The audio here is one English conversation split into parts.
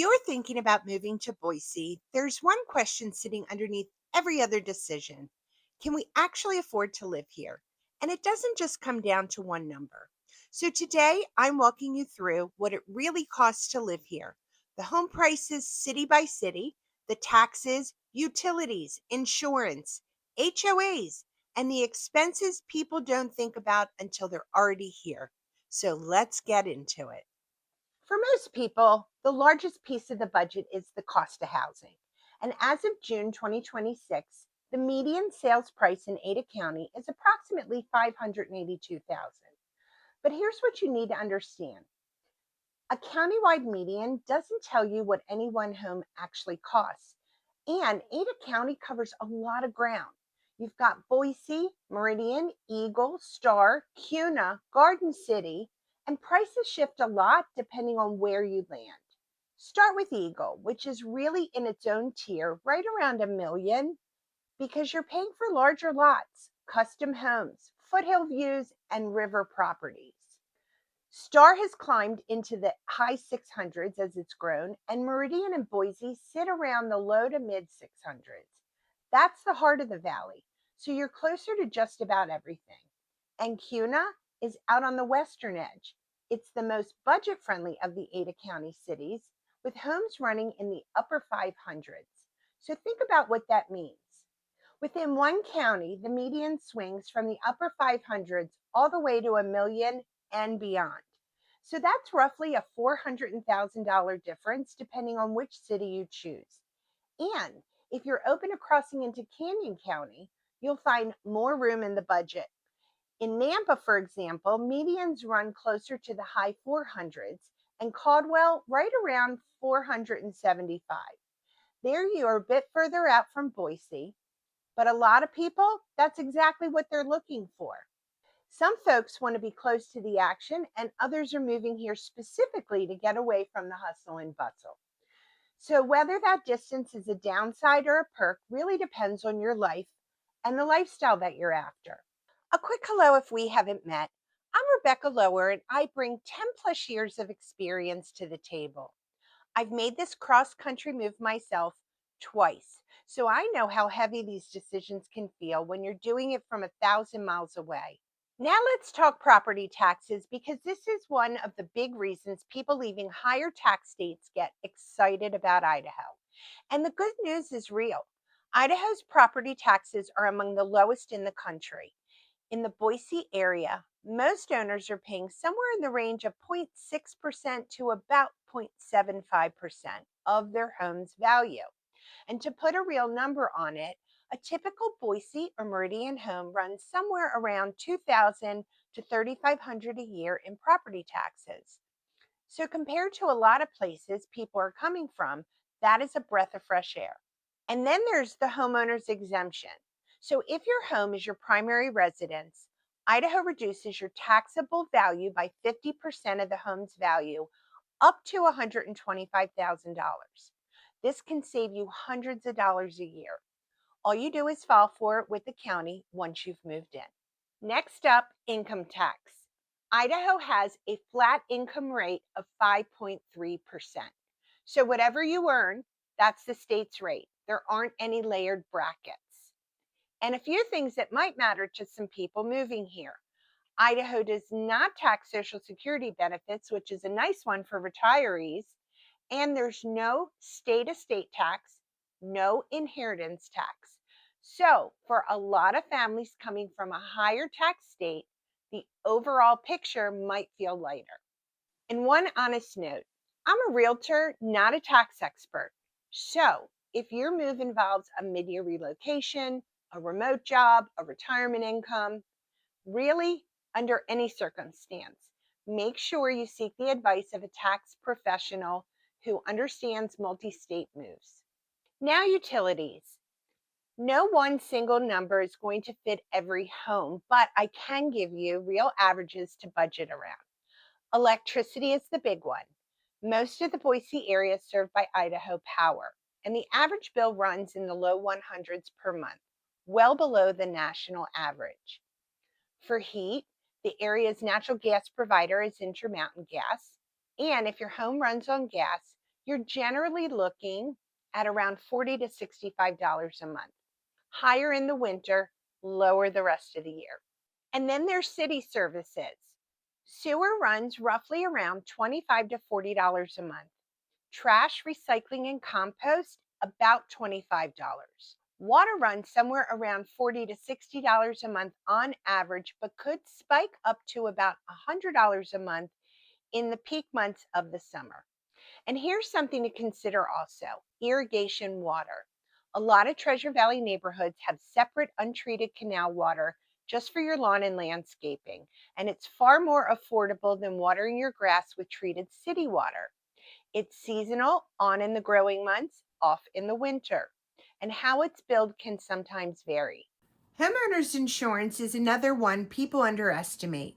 You're thinking about moving to Boise, there's one question sitting underneath every other decision. Can we actually afford to live here? And it doesn't just come down to one number. So today I'm walking you through what it really costs to live here, the home prices city by city, the taxes, utilities, insurance, HOAs, and the expenses people don't think about until they're already here. So let's get into it. For most people, the largest piece of the budget is the cost of housing. And as of June 2026, the median sales price in Ada County is approximately $582,000. But here's what you need to understand. A countywide median doesn't tell you what any one home actually costs. And Ada County covers a lot of ground. You've got Boise, Meridian, Eagle, Star, Kuna, Garden City, and prices shift a lot depending on where you land. Start with Eagle, which is really in its own tier, right around $1 million, because you're paying for larger lots, custom homes, foothill views, and river properties. Star has climbed into the high 600s as it's grown, and Meridian and Boise sit around the low to mid 600s. That's the heart of the valley, so you're closer to just about everything. And Kuna is out on the western edge. It's the most budget friendly of the Ada County cities, with homes running in the upper 500s. So think about what that means. Within one county, the median swings from the upper 500s all the way to $1 million and beyond. So that's roughly a $400,000 difference depending on which city you choose. And if you're open to crossing into Canyon County, you'll find more room in the budget. In Nampa, for example, medians run closer to the high 400s and Caldwell right around 475. There you are a bit further out from Boise, but a lot of people, that's exactly what they're looking for. Some folks want to be close to the action, and others are moving here specifically to get away from the hustle and bustle. So, whether that distance is a downside or a perk really depends on your life and the lifestyle that you're after. A quick hello if we haven't met. I'm Rebecca Lower, and I bring 10 plus years of experience to the table. I've made this cross country move myself twice, so I know how heavy these decisions can feel when you're doing it from 1,000 miles away. Now let's talk property taxes because this is one of the big reasons people leaving higher tax states get excited about Idaho. And the good news is real. Idaho's property taxes are among the lowest in the country. In the Boise area, most owners are paying somewhere in the range of 0.6% to about 0.75% of their home's value. And to put a real number on it, a typical Boise or Meridian home runs somewhere around 2,000 to 3,500 a year in property taxes. So compared to a lot of places people are coming from, that is a breath of fresh air. And then there's the homeowner's exemption. So if your home is your primary residence, Idaho reduces your taxable value by 50% of the home's value up to $125,000. This can save you hundreds of dollars a year. All you do is file for it with the county once you've moved in. Next up, income tax. Idaho has a flat income rate of 5.3%. So whatever you earn, that's the state's rate. There aren't any layered brackets. And a few things that might matter to some people moving here. Idaho does not tax Social Security benefits, which is a nice one for retirees, and there's no state estate tax, no inheritance tax. So, for a lot of families coming from a higher tax state, the overall picture might feel lighter. And one honest note, I'm a realtor, not a tax expert. So, if your move involves a mid year relocation, a remote job, a retirement income, really, under any circumstance, make sure you seek the advice of a tax professional who understands multi state moves. Now, utilities. No one single number is going to fit every home, but I can give you real averages to budget around. Electricity is the big one. Most of the Boise area is served by Idaho Power, and the average bill runs in the low 100s per month, well below the national average. For heat, the area's natural gas provider is Intermountain Gas, and if your home runs on gas, you're generally looking at around $40 to $65 a month. Higher in the winter, lower the rest of the year. And then there's city services. Sewer runs roughly around $25 to $40 a month. Trash, recycling, and compost, about $25. Water runs somewhere around $40 to $60 a month on average, but could spike up to about $100 a month in the peak months of the summer. And here's something to consider also: irrigation water. A lot of Treasure Valley neighborhoods have separate untreated canal water just for your lawn and landscaping, and it's far more affordable than watering your grass with treated city water. It's seasonal, on in the growing months, off in the winter, and how it's billed can sometimes vary. Homeowners insurance is another one people underestimate,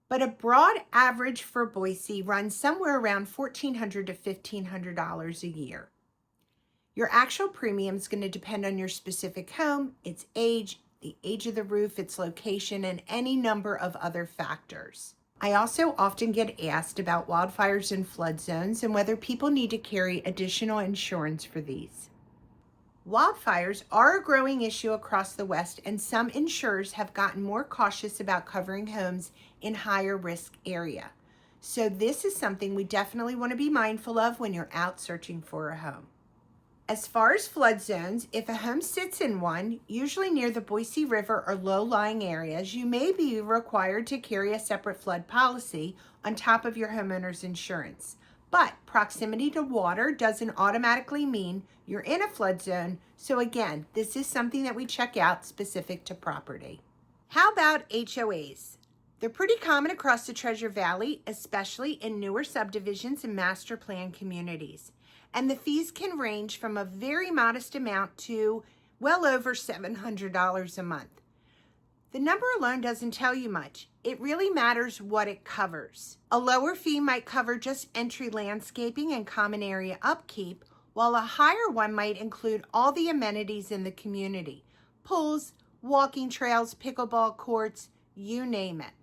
but a broad average for Boise runs somewhere around $1,400 to $1,500 a year. Your actual premium is going to depend on your specific home, its age, the age of the roof, its location, and any number of other factors. I also often get asked about wildfires and flood zones and whether people need to carry additional insurance for these. Wildfires are a growing issue across the West, and some insurers have gotten more cautious about covering homes in higher risk area. So this is something we definitely want to be mindful of when you're out searching for a home. As far as flood zones, if a home sits in one, usually near the Boise River or low-lying areas, you may be required to carry a separate flood policy on top of your homeowner's insurance. But proximity to water doesn't automatically mean you're in a flood zone. So again, this is something that we check out specific to property. How about HOAs? They're pretty common across the Treasure Valley, especially in newer subdivisions and master plan communities. And the fees can range from a very modest amount to well over $700 a month. The number alone doesn't tell you much. It really matters what it covers. A lower fee might cover just entry landscaping and common area upkeep, while a higher one might include all the amenities in the community: pools, walking trails, pickleball courts, you name it.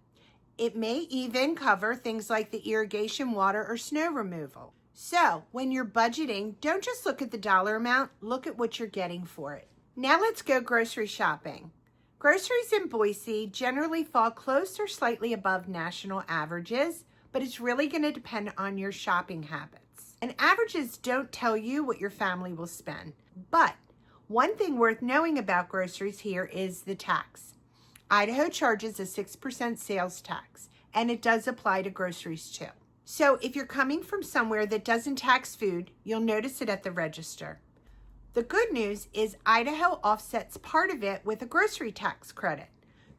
It may even cover things like the irrigation water or snow removal. So when you're budgeting, don't just look at the dollar amount, look at what you're getting for it. Now let's go grocery shopping. Groceries in Boise generally fall close or slightly above national averages, but it's really going to depend on your shopping habits. And averages don't tell you what your family will spend. But one thing worth knowing about groceries here is the tax. Idaho charges a 6% sales tax, and it does apply to groceries too. So if you're coming from somewhere that doesn't tax food, you'll notice it at the register. The good news is Idaho offsets part of it with a grocery tax credit,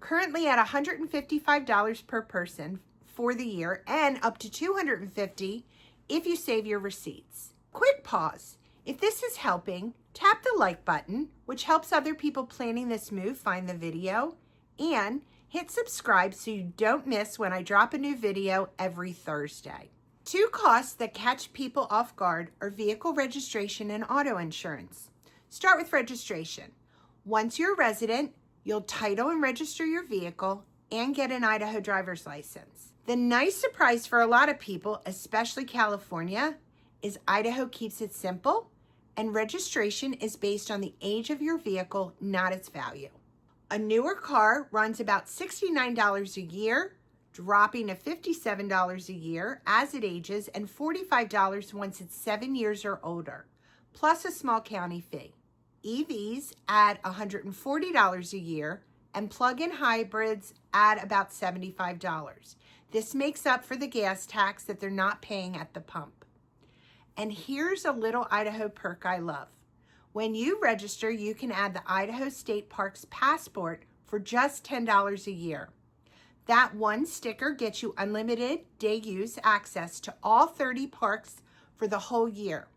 currently at $155 per person for the year and up to $250 if you save your receipts. Quick pause. If this is helping, tap the like button, which helps other people planning this move find the video, and hit subscribe so you don't miss when I drop a new video every Thursday. Two costs that catch people off guard are vehicle registration and auto insurance. Start with registration. Once you're a resident, you'll title and register your vehicle and get an Idaho driver's license. The nice surprise for a lot of people, especially California, is Idaho keeps it simple, and registration is based on the age of your vehicle, not its value. A newer car runs about $69 a year, dropping to $57 a year as it ages, and $45 once it's 7 years or older, plus a small county fee. EVs add $140 a year, and plug-in hybrids add about $75. This makes up for the gas tax that they're not paying at the pump. And here's a little Idaho perk I love. When you register, you can add the Idaho State Parks Passport for just $10 a year. That one sticker gets you unlimited day use access to all 30 parks for the whole year.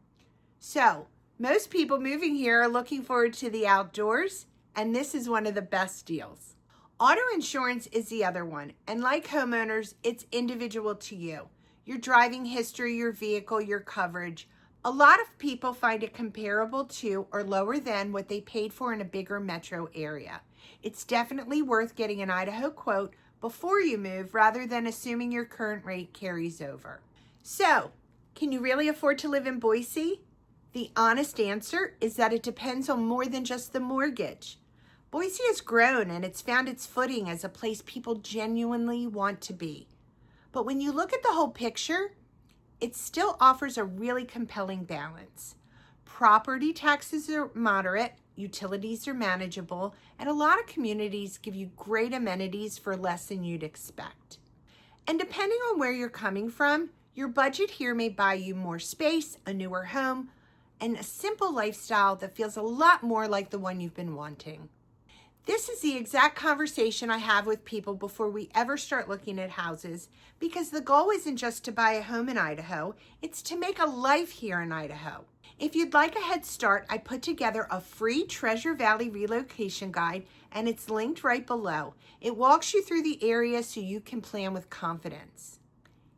So, most people moving here are looking forward to the outdoors, and this is one of the best deals. Auto insurance is the other one, and like homeowners, it's individual to you. Your driving history, your vehicle, your coverage. A lot of people find it comparable to or lower than what they paid for in a bigger metro area. It's definitely worth getting an Idaho quote before you move rather than assuming your current rate carries over. So, Can you really afford to live in Boise? The honest answer is that it depends on more than just the mortgage. Boise has grown and it's found its footing as a place people genuinely want to be. But when you look at the whole picture, it still offers a really compelling balance. Property taxes are moderate, utilities are manageable, and a lot of communities give you great amenities for less than you'd expect. And depending on where you're coming from, your budget here may buy you more space, a newer home, and a simple lifestyle that feels a lot more like the one you've been wanting. This is the exact conversation I have with people before we ever start looking at houses, because the goal isn't just to buy a home in Idaho, it's to make a life here in Idaho. If you'd like a head start, I put together a free Treasure Valley relocation guide, and it's linked right below. It walks you through the area so you can plan with confidence.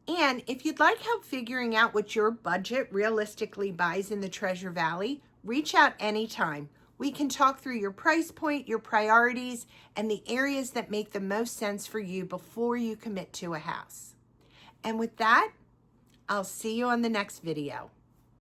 And if you'd like help figuring out what your budget realistically buys in the Treasure Valley, reach out anytime. We can talk through your price point, your priorities, and the areas that make the most sense for you before you commit to a house. And with that, I'll see you on the next video.